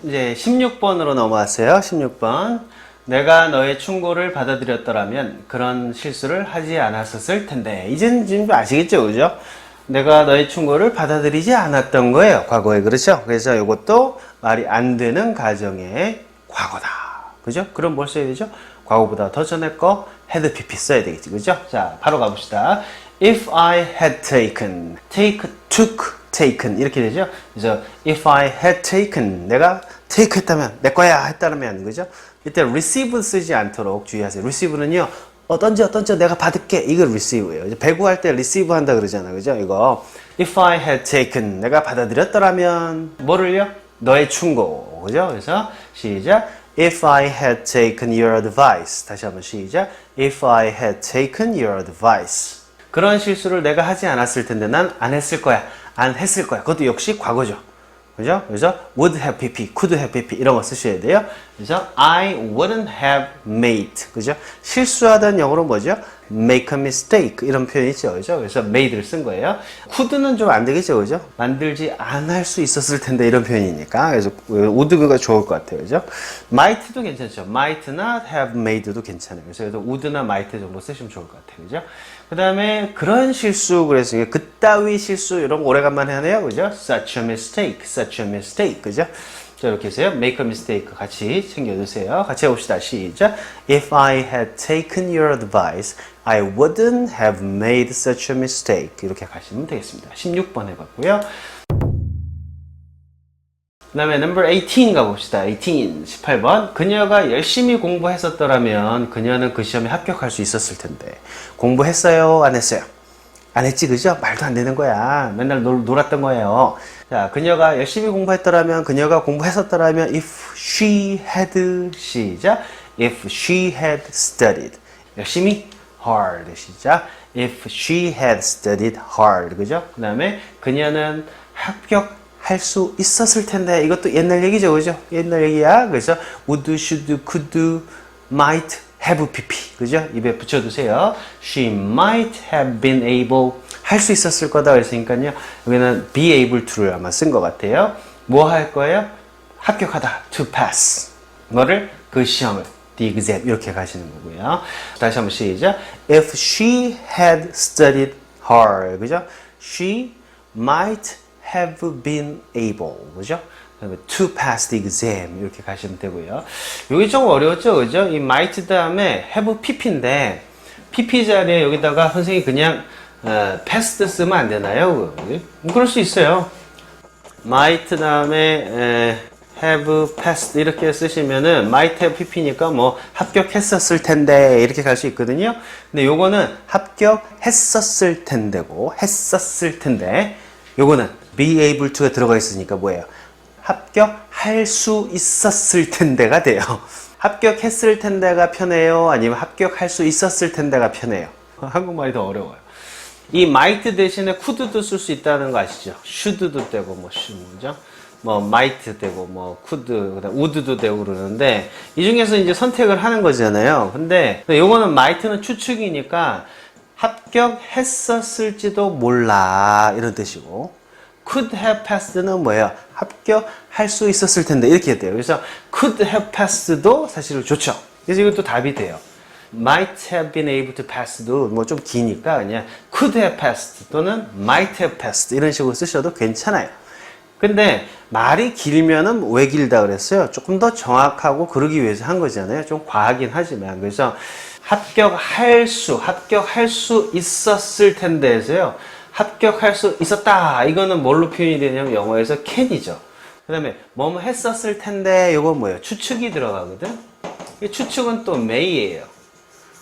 이제 16번으로 넘어왔어요. 16번. 내가 너의 충고를 받아들였더라면 그런 실수를 하지 않았었을 텐데. 이제는 좀 아시겠죠? 그죠? 내가 너의 충고를 받아들이지 않았던 거예요. 과거에. 그렇죠? 그래서 이것도 말이 안 되는 가정의 과거다. 그죠? 그럼 뭘 써야 되죠? 과거보다 더 전에 거 had pp 써야 되겠지. 그죠? 자, 바로 가봅시다. If I had taken, take, took, taken 이렇게 되죠. 그래서 if I had taken, 내가 take 했다면, 내 거야 했다면, 그죠? 이때 receive 쓰지 않도록 주의하세요. receive는요, 던져 내가 받을게. 이거 receive예요. 배구할 때 receive 한다 그러잖아. 그죠? 이거 if I had taken, 내가 받아들였더라면 뭐를요? 너의 충고. 그죠? 그래서 시작. If I had taken your advice. 다시 한번 시작. If I had taken your advice. 그런 실수를 내가 하지 않았을 텐데 난 안 했을 거야. 안 했을 거야. 그것도 역시 과거죠. 그죠? 그래서 would have pp, could have pp 이런 거 쓰셔야 돼요. 그래서 I wouldn't have made. 그죠? 실수하다는 영어로 뭐죠? make a mistake 이런 표현이 있죠. 그죠? 그래서 made를 쓴 거예요. could는 좀 안 되겠죠. 그죠? 만들지 않을 수 있었을 텐데 이런 표현이니까. 그래서 would가 좋을 것 같아요. 그죠? might도 괜찮죠. might not have made도 괜찮아요. 그래서 would나 might 정도 쓰시면 좋을 것 같아요. 그죠? 그 다음에 그런 실수, 그래서 그따위 실수 이런 거 오래간만에 하네요. 그죠? such a mistake, such a mistake. 그죠? 자, 이렇게 해서요. make a mistake 같이 챙겨두세요. 같이 해봅시다. 시작. If I had taken your advice, I wouldn't have made such a mistake. 이렇게 가시면 되겠습니다. 16번 해봤고요. 그 다음에 number 18 가봅시다. 18번. 그녀가 열심히 공부했었더라면 그녀는 그 시험에 합격할 수 있었을 텐데. 공부했어요? 안 했어요? 안 했지, 그죠? 말도 안 되는 거야. 맨날 놀았던 거예요. 자, 그녀가 열심히 공부했더라면, 그녀가 공부했었더라면, if she had, 시작. If she had studied. 열심히, hard, 시작. If she had studied hard. 그죠? 그 다음에, 그녀는 합격할 수 있었을 텐데. 이것도 옛날 얘기죠, 그죠? 옛날 얘기야. 그래서, would, should, could, might, have pp. 그죠? 입에 붙여두세요. She might have been able. 할 수 있었을 거다 그랬으니까요. 여기는 be able to를 아마 쓴 것 같아요. 뭐 할 거예요? 합격하다. to pass. 뭐를? 그 시험을. the exam. 이렇게 가시는 거고요. 다시 한번 시작. If she had studied hard. 그죠? She might have been able. 그죠? to pass the exam 이렇게 가시면 되고요. 여기 좀 어려웠죠, 그죠? 이 might 다음에 have pp인데 pp 자리에 여기다가 선생님이 그냥 passed 쓰면 안 되나요? 그럴 수 있어요. might 다음에 have passed 이렇게 쓰시면은 might have pp니까 뭐 합격했었을 텐데 이렇게 갈 수 있거든요. 근데 요거는 합격했었을 텐데고 했었을 텐데 요거는 be able to가 들어가 있으니까 뭐예요? 합격할 수 있었을 텐데가 돼요. 합격했을 텐데가 편해요? 아니면 합격할 수 있었을 텐데가 편해요? 한국말이 더 어려워요. 이 might 대신에 could도 쓸 수 있다는 거 아시죠? should도 되고 뭐죠? 뭐 might 되고 뭐 could, 그다음 would도 되고 그러는데 이 중에서 이제 선택을 하는 거잖아요. 근데 요거는 might는 추측이니까 합격했었을지도 몰라 이런 뜻이고. could have passed는 뭐예요? 합격할 수 있었을 텐데 이렇게 돼요. 그래서 could have passed도 사실은 좋죠. 그래서 이것도 답이 돼요. might have been able to pass도 뭐 좀 기니까 그냥 could have passed 또는 might have passed 이런 식으로 쓰셔도 괜찮아요. 근데 말이 길면은 왜 길다 그랬어요? 조금 더 정확하고 그러기 위해서 한 거잖아요. 좀 과하긴 하지만. 그래서 합격할 수 있었을 텐데에서요. 합격할 수 있었다. 이거는 뭘로 표현이 되냐면 영어에서 can이죠. 그 다음에 뭐뭐 했었을 텐데 이건 뭐예요? 추측이 들어가거든. 이 추측은 또 may예요.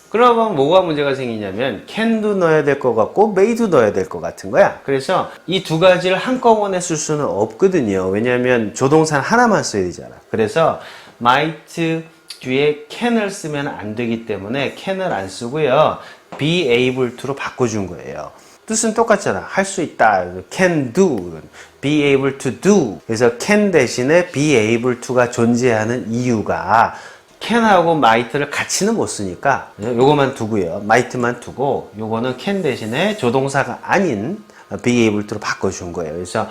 그러면 뭐가 문제가 생기냐면 can도 넣어야 될 것 같고 may도 넣어야 될 것 같은 거야. 그래서 이 두 가지를 한꺼번에 쓸 수는 없거든요. 왜냐하면 조동사 하나만 써야 되잖아. 그래서 might 뒤에 can을 쓰면 안 되기 때문에 can을 안 쓰고요. be able to로 바꿔준 거예요. 뜻은 똑같잖아. 할 수 있다. can do. be able to do. 그래서 can 대신에 be able to가 존재하는 이유가 can하고 might를 같이는 못 쓰니까 요거만 두고요. might만 두고 요거는 can 대신에 조동사가 아닌 be able to로 바꿔준 거예요. 그래서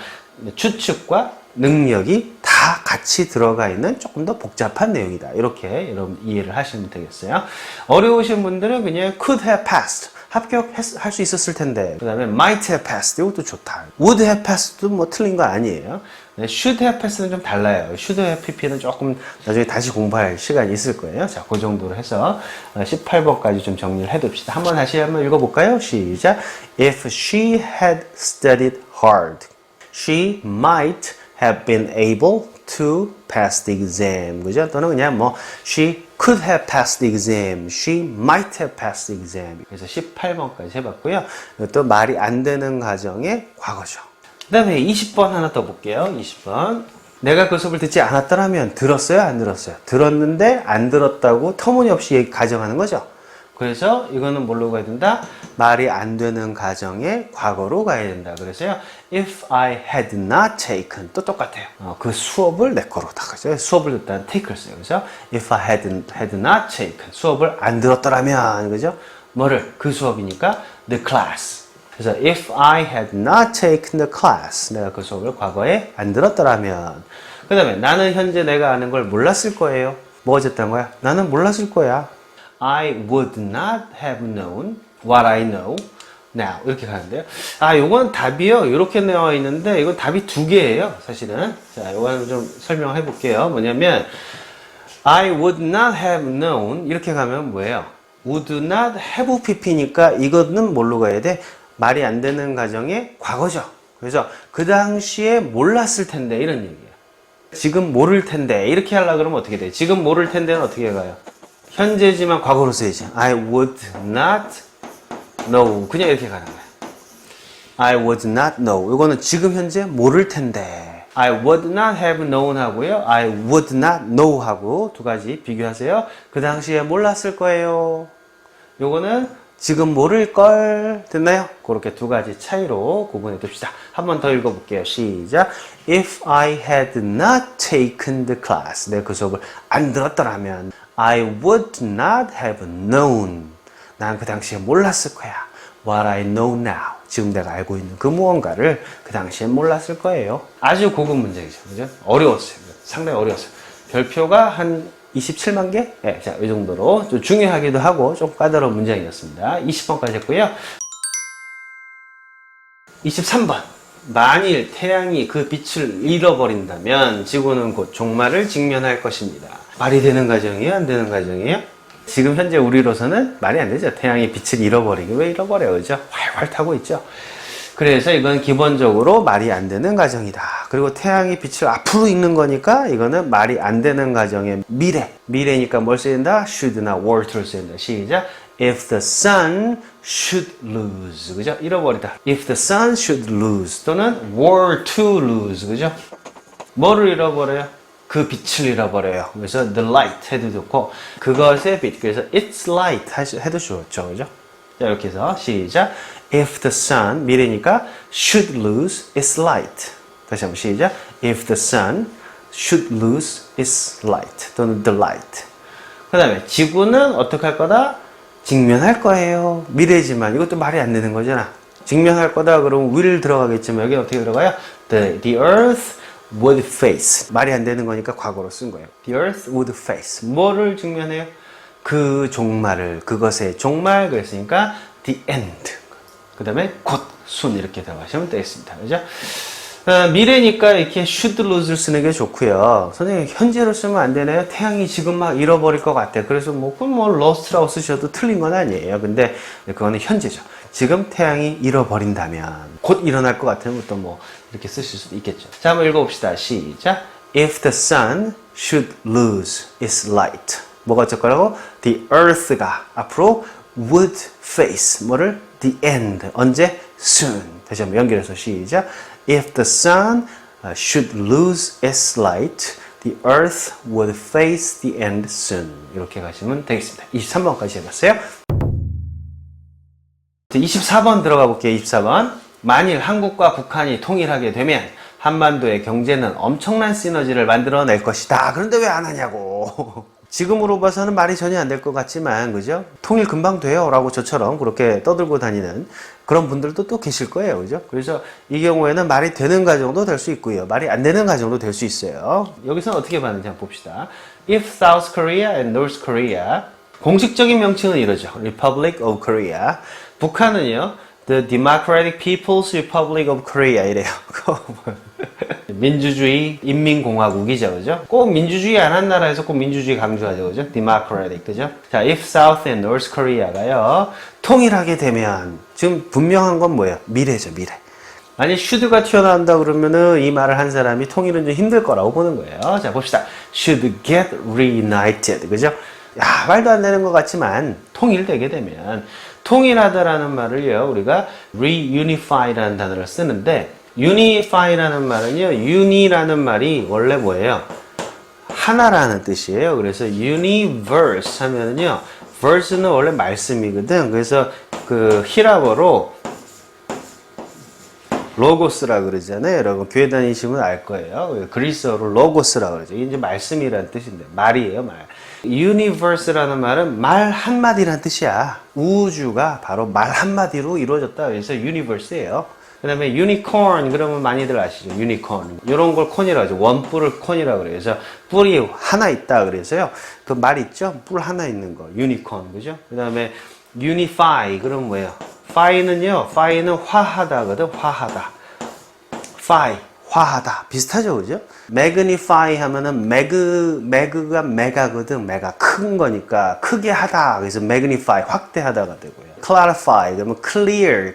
추측과 능력이 다 다 같이 들어가 있는 조금 더 복잡한 내용이다. 이렇게 여러분 이해를 하시면 되겠어요. 어려우신 분들은 그냥 could have passed. 합격할 수 있었을 텐데. 그 다음에 might have passed. 이것도 좋다. would have passed도 뭐 틀린 거 아니에요. should have passed는 좀 달라요. should have pp는 조금 나중에 다시 공부할 시간이 있을 거예요. 자, 그 정도로 해서 18번까지 좀 정리를 해둡시다. 다시 한번 읽어볼까요? 시작. If she had studied hard, she might have been able to pass the exam. 그죠? 또는 그냥 뭐 she could have passed the exam. She might have passed the exam. 그래서 18번까지 해봤고요. 또 말이 안 되는 가정의 과거죠. 그 다음에 20번 하나 더 볼게요. 20번. 내가 그 수업을 듣지 않았더라면 들었어요? 안 들었어요? 들었는데 안 들었다고 터무니없이 가정하는 거죠. 그래서 이거는 뭘로 가야 된다? 말이 안 되는 가정의 과거로 가야 된다. 그래서요. If I had not taken 또 똑같아요. 그 수업을 내 거로 다 가죠. 수업을 듣다는 take를 써요. 그래서 If I had not taken 수업을 안 들었더라면 그죠? 뭐를? 그 수업이니까 the class. 그래서 if I had not taken the class 내가 그 수업을 과거에 안 들었더라면 그 다음에 나는 현재 내가 아는 걸 몰랐을 거예요. 뭐가 어쨌다는 거야? 나는 몰랐을 거야. I would not have known what I know now 이렇게 가는데요. 요건 답이요. 이렇게 나와 있는데 이건 답이 두 개예요. 사실은. 자, 이거는 좀 설명해 볼게요. 뭐냐면 I would not have known 이렇게 가면 뭐예요? would not have pp니까 이거는 뭘로 가야 돼? 말이 안 되는 가정의 과거죠. 그래서 그 당시에 몰랐을 텐데 이런 얘기예요. 지금 모를 텐데 이렇게 하려고 그러면 어떻게 돼? 지금 모를 텐데는 어떻게 가요? 현재지만 과거로 써야지. I would not know. 그냥 이렇게 가는 거야. I would not know. 이거는 지금 현재 모를 텐데. I would not have known 하고요. I would not know 하고 두 가지 비교하세요. 그 당시에 몰랐을 거예요. 요거는 지금 모를 걸. 됐나요? 그렇게 두 가지 차이로 구분해 둡시다. 한 번 더 읽어볼게요. 시작. If I had not taken the class. 내가 그 수업을 안 들었더라면 I would not have known. 난 그 당시에 몰랐을 거야. What I know now. 지금 내가 알고 있는 그 무언가를 그 당시에 몰랐을 거예요. 아주 고급 문제이죠. 그죠? 어려웠어요. 상당히 어려웠어요. 별표가 한 27만 개? 네, 자, 이 정도로 좀 중요하기도 하고 좀 까다로운 문장이었습니다. 20번까지 했고요. 23번. 만일 태양이 그 빛을 잃어버린다면 지구는 곧 종말을 직면할 것입니다. 말이 되는 가정이에요? 안 되는 가정이에요? 지금 현재 우리로서는 말이 안 되죠. 태양이 빛을 잃어버리기. 왜 잃어버려요? 그죠? 활활 타고 있죠. 그래서 이건 기본적으로 말이 안 되는 가정이다. 그리고 태양이 빛을 앞으로 잃는 거니까 이거는 말이 안 되는 가정의 미래. 미래니까 뭘 써야 된다? should나 were to를 써야 된다. 시작. If the sun should lose. 그죠? 잃어버리다. If the sun should lose. 또는 were to lose. 그죠? 뭐를 잃어버려요? 그 빛을 잃어버려요. 그래서 the light 해도 좋고 그것의 빛. 그래서 its light 해도 좋죠. 그죠? 자, 이렇게 해서 시작. If the sun, 미래니까 should lose its light. 다시 한번 시작. If the sun should lose its light. 또는 the light. 그 다음에 지구는 어떻게 할 거다? 직면할 거예요. 미래지만 이것도 말이 안 되는 거잖아. 직면할 거다 그러면 will 들어가겠지만 여기 어떻게 들어가요? The earth would face. 말이 안 되는 거니까 과거로 쓴 거예요. The earth would face. 뭐를 직면해요? 그 종말을, 그것의 종말 그랬으니까 the end. 그 다음에 곧, soon 이렇게 들어가시면 되겠습니다. 그죠? 미래니까 이렇게 should lose를 쓰는 게 좋고요. 선생님 현재로 쓰면 안 되나요? 태양이 지금 막 잃어버릴 것 같아. 그래서 그럼 lost라고 쓰셔도 틀린 건 아니에요. 근데 그거는 현재죠. 지금 태양이 잃어버린다면 곧 일어날 것 같으면 또 뭐 이렇게 쓰실 수도 있겠죠. 자, 한번 읽어봅시다. 시작. If the sun should lose its light. 뭐가 어쩔 거라고? The earth가 앞으로 would face. 뭐를? The end. 언제? Soon. 다시 한번 연결해서 시작. If the sun should lose its light, the earth would face the end soon. 이렇게 가시면 되겠습니다. 23번까지 해봤어요. 24번 들어가 볼게요. 24번. 만일 한국과 북한이 통일하게 되면 한반도의 경제는 엄청난 시너지를 만들어낼 것이다. 그런데 왜 안 하냐고. 지금으로 봐서는 말이 전혀 안 될 것 같지만, 그죠? 통일 금방 돼요. 라고 저처럼 그렇게 떠들고 다니는 그런 분들도 또 계실 거예요. 그죠? 그래서 이 경우에는 말이 되는 가정도 될 수 있고요. 말이 안 되는 가정도 될 수 있어요. 여기서는 어떻게 봤는지 한번 봅시다. If South Korea and North Korea, 공식적인 명칭은 이러죠. Republic of Korea. 북한은요, The Democratic People's Republic of Korea 이래요. 민주주의 인민공화국이죠, 그죠? 꼭 민주주의 안 한 나라에서 꼭 민주주의 강조하죠, 그죠? Democratic, 그죠? 자, if South and North Korea가요, 통일하게 되면, 지금 분명한 건 뭐예요? 미래죠, 미래. 만약 should가 튀어나온다 그러면은 이 말을 한 사람이 통일은 좀 힘들 거라고 보는 거예요. 자, 봅시다. should get reunited, 그죠? 야, 말도 안 되는 것 같지만, 통일되게 되면, 통일하다라는 말을요, 우리가 reunify라는 단어를 쓰는데, unify라는 말은요, uni라는 말이 원래 뭐예요? 하나라는 뜻이에요. 그래서 universe 하면은요, verse는 원래 말씀이거든. 그래서 그 히라버로 로고스라 그러잖아요. 여러분 교회 다니시면 알 거예요. 그리스어로 로고스라 그러죠. 이게 이제 말씀이라는 뜻인데 말이에요, 말. universe라는 말은 말 한마디라는 뜻이야. 우주가 바로 말 한마디로 이루어졌다. 그래서 universe예요. 그 다음에 유니콘 그러면 많이들 아시죠? 유니콘 이런 걸 콘이라고 하죠. 원뿔을 콘이라고 그래요. 그래서 뿔이 하나 있다 그래서요. 그 말 있죠? 뿔 하나 있는 거 유니콘 그죠? 그 다음에 unify 그러면 뭐예요? fi는요. fi는 화하다거든. 화하다. fi 화하다 비슷하죠, 그죠? magnify 하면은 매그가 메가거든. 메가 큰 거니까 크게 하다. 그래서 magnify 확대하다가 되고요. clarify 그러면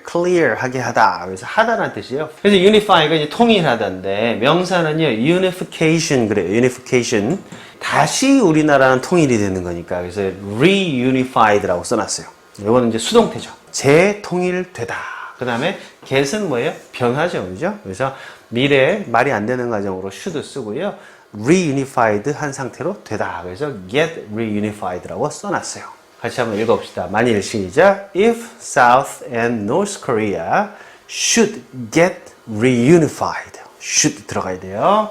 clear하게 하다. 그래서 하다라는 뜻이에요. 그래서 unify가 이제 통일하다인데 명사는요 unification 그래요. unification 다시 우리나라는 통일이 되는 거니까 그래서 reunified라고 써놨어요. 이거는 이제 수동태죠. 재통일되다. 그 다음에 get은 뭐예요? 변하죠, 그죠? 그래서 미래에 말이 안 되는 가정으로 should 쓰고요. reunified 한 상태로 되다. 그래서 get reunified라고 써놨어요. 같이 한번 읽어봅시다. 만일 시작. If South and North Korea should get reunified. should 들어가야 돼요.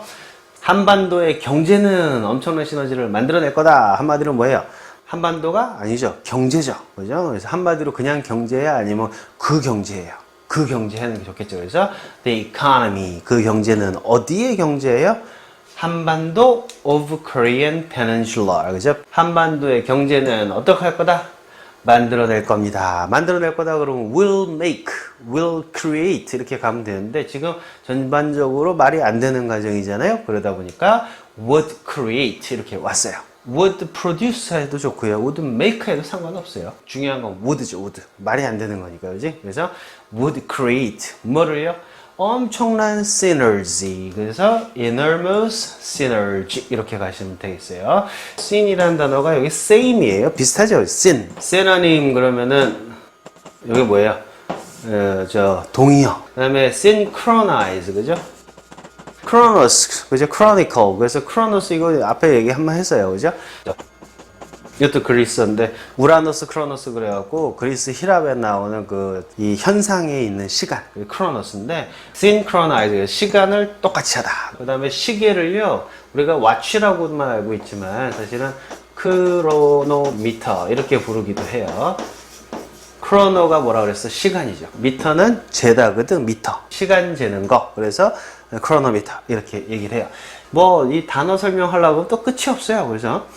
한반도의 경제는 엄청난 시너지를 만들어낼 거다. 한마디로 뭐예요? 한반도가 아니죠. 경제죠. 그죠? 그래서 한마디로 그냥 경제야 아니면 그 경제예요. 그 경제 하는 게 좋겠죠. 그래서 the economy 그 경제는 어디의 경제예요? 한반도 of Korean Peninsula. 그죠? 한반도의 경제는 어떻게 할 거다? 만들어낼 겁니다. 만들어낼 거다 그러면 will make, will create 이렇게 가면 되는데 지금 전반적으로 말이 안 되는 과정이잖아요. 그러다 보니까 would create 이렇게 왔어요. would produce 해도 좋고요. would make 해도 상관없어요. 중요한 건 would죠. would. 말이 안 되는 거니까. 그지? 그래서 would create 뭐를요? 엄청난 synergy. 그래서 enormous synergy 이렇게 가시면 되겠어요. syn이라는 단어가 여기 same이에요. 비슷하죠? syn. synonym 그러면은 여기 뭐예요? 동의어. 그 다음에 synchronize. 그죠? 크로노스, 그죠? 크로니컬. 그래서 크로노스 이거 앞에 얘기 한번 했어요. 그죠? 이것도 그리스인데 우라노스, 크로노스 그래갖고 그리스 히랍에 나오는 이 현상에 있는 시간, 크로노스인데 synchronise, 시간을 똑같이 하다. 그 다음에 시계를요, 우리가 watch라고만 알고 있지만 사실은 크로노미터 이렇게 부르기도 해요. 크로노가 뭐라 그랬어? 시간이죠. 미터는 재다거든, 미터. 시간 재는 거. 그래서 크로노미터 이렇게 얘기를 해요. 뭐 이 단어 설명하려고 하면 또 끝이 없어요. 그래서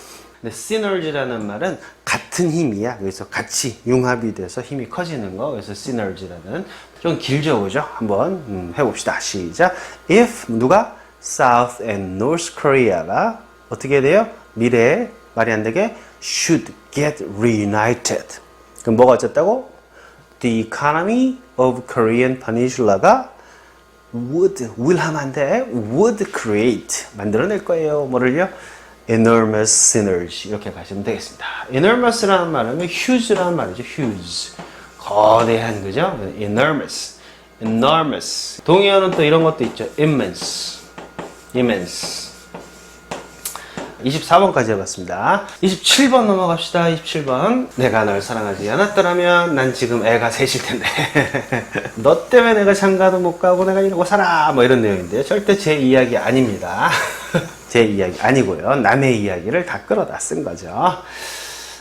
근데 synergy라는 말은 같은 힘이야. 그래서 같이 융합이 돼서 힘이 커지는 거. 그래서 synergy라는 좀 길죠, 그죠? 한번 해봅시다. 시작. If 누가 South and North Korea가 어떻게 돼요? 미래에 말이 안 되게 should get reunited. 그럼 뭐가 어쨌다고? The economy of Korean Peninsula가 will 하면 안 돼. would create. 만들어낼 거예요. 뭐를요? enormous synergy. 이렇게 가시면 되겠습니다. enormous라는 말은 huge라는 말이죠. huge. 거대한, 그죠? enormous. 동의어는 또 이런 것도 있죠. immense. 24번까지 해봤습니다. 27번 넘어갑시다. 27번. 내가 널 사랑하지 않았더라면 난 지금 애가 셋일 텐데. 너 때문에 내가 장가도 못 가고 내가 이러고 살아. 뭐 이런 내용인데요. 절대 제 이야기 아닙니다. 제 이야기 아니고요. 남의 이야기를 다 끌어다 쓴 거죠.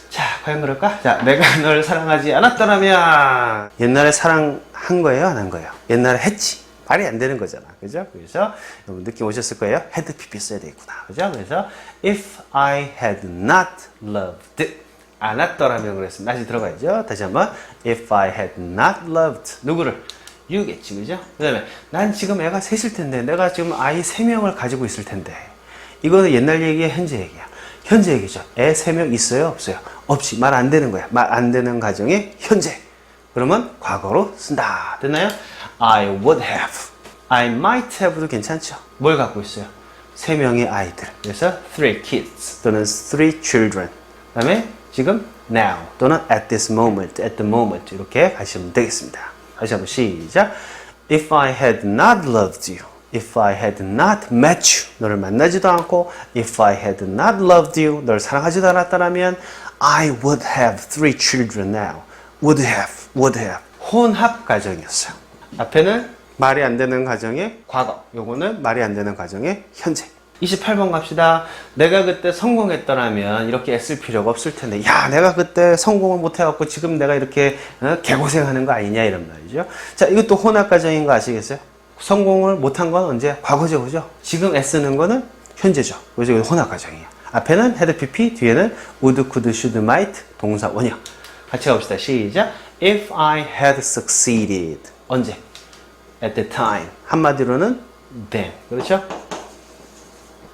자, 과연 그럴까? 자, 내가 널 사랑하지 않았더라면 옛날에 사랑한 거예요? 안 한 거예요? 옛날에 했지. 말이 안 되는 거잖아. 그죠? 그래서 여러분 느낌 오셨을 거예요. had pp 써야 되겠구나. 그죠? 그래서 if I had not loved 않았더라면 그랬습니다. 다시 들어가야죠. 다시 한번 if I had not loved 누구를? you겠지. 그죠? 그 다음에 난 지금 애가 셋일 텐데 내가 지금 아이 3명을 가지고 있을 텐데 이거는 옛날 얘기야 현재 얘기야. 현재 얘기죠. 애 3명 있어요? 없어요? 없이. 말 안 되는 거야. 말 안 되는 가정의 현재. 그러면 과거로 쓴다. 됐나요? I would have. I might have도 괜찮죠. 뭘 갖고 있어요? 3명의 아이들. 그래서 3 kids 또는 3 children. 그 다음에 지금 now 또는 at this moment, at the moment 이렇게 가시면 되겠습니다. 다시 한번 시작. If I had not loved you. If I had not met you. 너를 만나지도 않고 If I had not loved you. 너를 사랑하지도 않았다면 I would have 3 children now. Would have. 혼합 가정이었어요. 앞에는 말이 안 되는 가정의 과거. 요거는 말이 안 되는 가정의 현재. 28번 갑시다. 내가 그때 성공했더라면 이렇게 애쓸 필요가 없을 텐데 야 내가 그때 성공을 못 해갖고 지금 내가 이렇게 개고생하는 거 아니냐 이런 말이죠. 자 이것도 혼합 가정인 거 아시겠어요? 성공을 못한 건 언제? 과거죠. 그죠? 지금 애쓰는 거는 현재죠. 그죠? 혼합 가정이에요. 앞에는 had pp, 뒤에는 would, could, should, might, 동사 원형. 같이 가봅시다. 시작. If I had succeeded. 언제? At the time. 한마디로는 then. 그렇죠?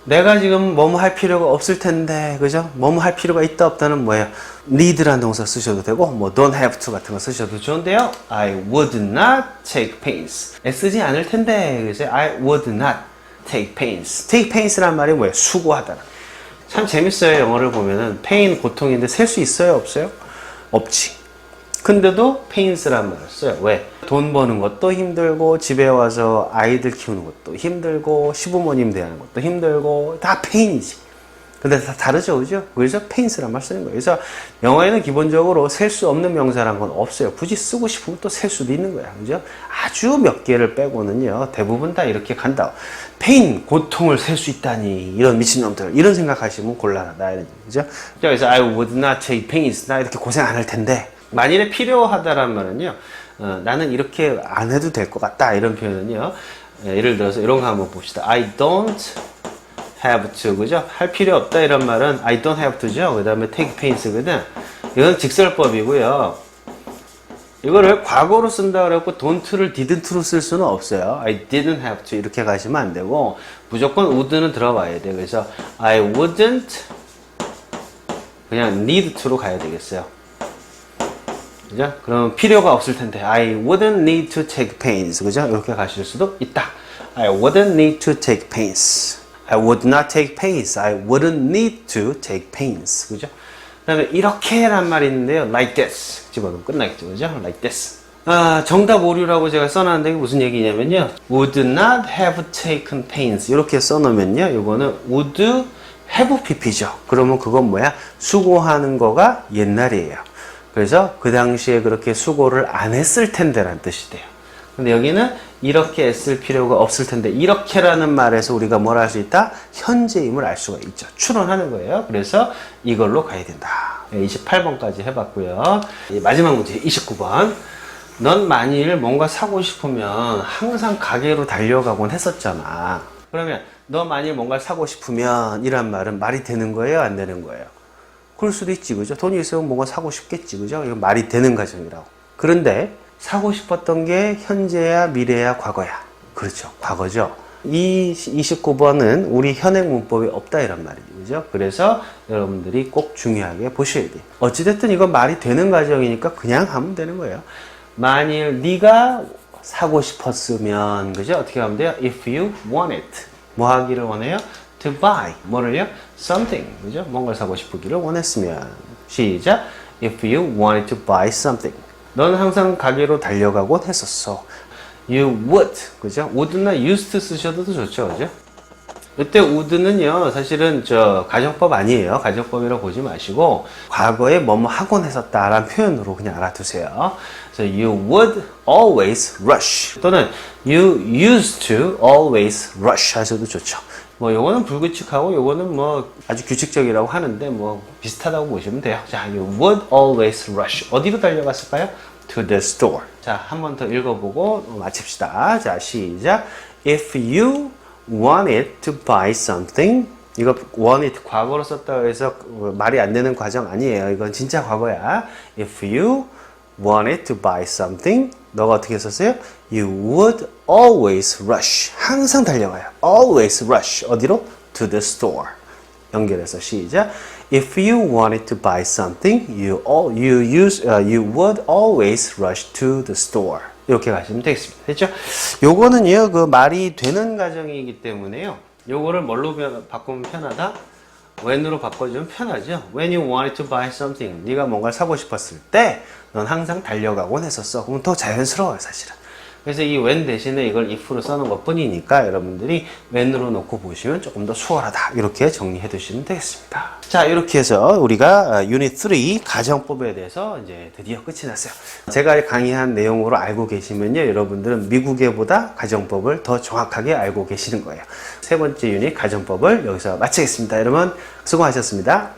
내가 지금 뭐뭐 할 필요가 없을 텐데, 그죠? 뭐뭐 할 필요가 있다 없다는 뭐예요? need라는 동사 쓰셔도 되고, 뭐 don't have to 같은 거 쓰셔도 좋은데요. I would not take pains. 애쓰지 않을 텐데, 그래서 I would not take pains. take pains란 말이 뭐예요? 수고하다는. 참 재밌어요. 영어를 보면은 pain 고통인데 셀 수 있어요? 없어요? 없지. 근데도 pains란 말을 써요. 왜? 돈 버는 것도 힘들고 집에 와서 아이들 키우는 것도 힘들고 시부모님 대하는 것도 힘들고 다 pain이지. 근데 다 다르죠, 그죠? 그래서 pains란 말 쓰는 거예요. 그래서 영어에는 기본적으로 셀 수 없는 명사란 건 없어요. 굳이 쓰고 싶으면 또 셀 수도 있는 거야, 그죠? 아주 몇 개를 빼고는요, 대부분 다 이렇게 간다. pain, 고통을 셀 수 있다니 이런 미친놈들 이런 생각하시면 곤란하다, 이런 그죠? 그래서 I would not take pains. 나 이렇게 고생 안 할 텐데. 만일에 필요하다란 말은요, 나는 이렇게 안 해도 될 것 같다 이런 표현은요, 예를 들어서 이런 거 한번 봅시다. I don't have to, 그죠? 할 필요 없다 이런 말은 I don't have to죠. 그 다음에 take pains거든. 이건 직설법이고요. 이거를 과거로 쓴다 그래갖고 don't를 didn't로 쓸 수는 없어요. I didn't have to 이렇게 가시면 안 되고 무조건 would는 들어가야 돼요. 그래서 I wouldn't 그냥 need to로 가야 되겠어요. 그죠? 그럼 필요가 없을 텐데 I wouldn't need to take pains. 그죠? 이렇게 가실 수도 있다. I wouldn't need to take pains. I would not take pains. I wouldn't need to take pains. 그죠? 그 다음에 이렇게란 말이 있는데요. Like this. 집어넣으면 끝나겠죠. 그죠? Like this. 정답 오류라고 제가 써놨는데 이게 무슨 얘기냐면요. Would not have taken pains. 이렇게 써놓으면요. 이거는 would have pp죠. 그러면 그건 뭐야? 수고하는 거가 옛날이에요. 그래서 그 당시에 그렇게 수고를 안 했을 텐데 라는 뜻이 돼요. 근데 여기는 이렇게 애쓸 필요가 없을 텐데 이렇게라는 말에서 우리가 뭘 할 수 있다? 현재임을 알 수가 있죠. 추론하는 거예요. 그래서 이걸로 가야 된다. 28번까지 해봤고요. 마지막 문제 29번. 넌 만일 뭔가 사고 싶으면 항상 가게로 달려가곤 했었잖아. 그러면 너 만일 뭔가 사고 싶으면 이란 말은 말이 되는 거예요? 안 되는 거예요? 그럴 수도 있지, 그죠? 돈이 있으면 뭔가 사고 싶겠지, 그죠? 이건 말이 되는 가정이라고. 그런데 사고 싶었던 게 현재야, 미래야, 과거야. 그렇죠. 과거죠. 이 29번은 우리 현행 문법에 없다 이란 말이죠. 그죠? 그래서 여러분들이 꼭 중요하게 보셔야 돼요. 어찌됐든 이건 말이 되는 가정이니까 그냥 하면 되는 거예요. 만일 네가 사고 싶었으면, 그죠? 어떻게 하면 돼요? If you want it. 뭐 하기를 원해요? To buy. 뭐를요? Something. 그죠? 뭔가를 사고 싶기를 원했으면. 시작. If you wanted to buy something. 넌 항상 가게로 달려가곤 했었어. You would. 그죠? would나 used to 쓰셔도 좋죠. 그죠? 이때 would는요, 사실은 가정법 아니에요. 가정법이라고 보지 마시고, 과거에 뭐뭐 하곤 했었다라는 표현으로 그냥 알아두세요. 그래서 you would always rush. 또는 you used to always rush 하셔도 좋죠. 뭐, 요거는 불규칙하고, 요거는 뭐, 아주 규칙적이라고 하는데, 뭐, 비슷하다고 보시면 돼요. 자, you would always rush. 어디로 달려갔을까요? To the store. 자, 한 번 더 읽어보고 마칩시다. 자, 시작. If you wanted to buy something. 이거 wanted 과거로 썼다고 해서 말이 안 되는 과정 아니에요. 이건 진짜 과거야. If you wanted to buy something. 너가 어떻게 썼어요? You would always rush. 항상 달려가요. Always rush. 어디로? To the store. 연결해서 시작. If you wanted to buy something, you would always rush to the store. 이렇게 가시면 되겠습니다. 됐죠? 요거는요, 그 말이 되는 가정이기 때문에요. 요거를 뭘로 바꾸면 편하다? when으로 바꿔주면 편하죠. When you wanted to buy something. 네가 뭔가를 사고 싶었을 때, 넌 항상 달려가곤 했었어. 그럼 더 자연스러워요, 사실은. 그래서 이 when 대신에 이걸 if로 써놓은 것 뿐이니까 여러분들이 when으로 놓고 보시면 조금 더 수월하다. 이렇게 정리해 두시면 되겠습니다. 자, 이렇게 해서 우리가 유닛 3 가정법에 대해서 이제 드디어 끝이 났어요. 제가 강의한 내용으로 알고 계시면요, 여러분들은 미국에보다 가정법을 더 정확하게 알고 계시는 거예요. 세 번째 유닛 가정법을 여기서 마치겠습니다. 여러분 수고하셨습니다.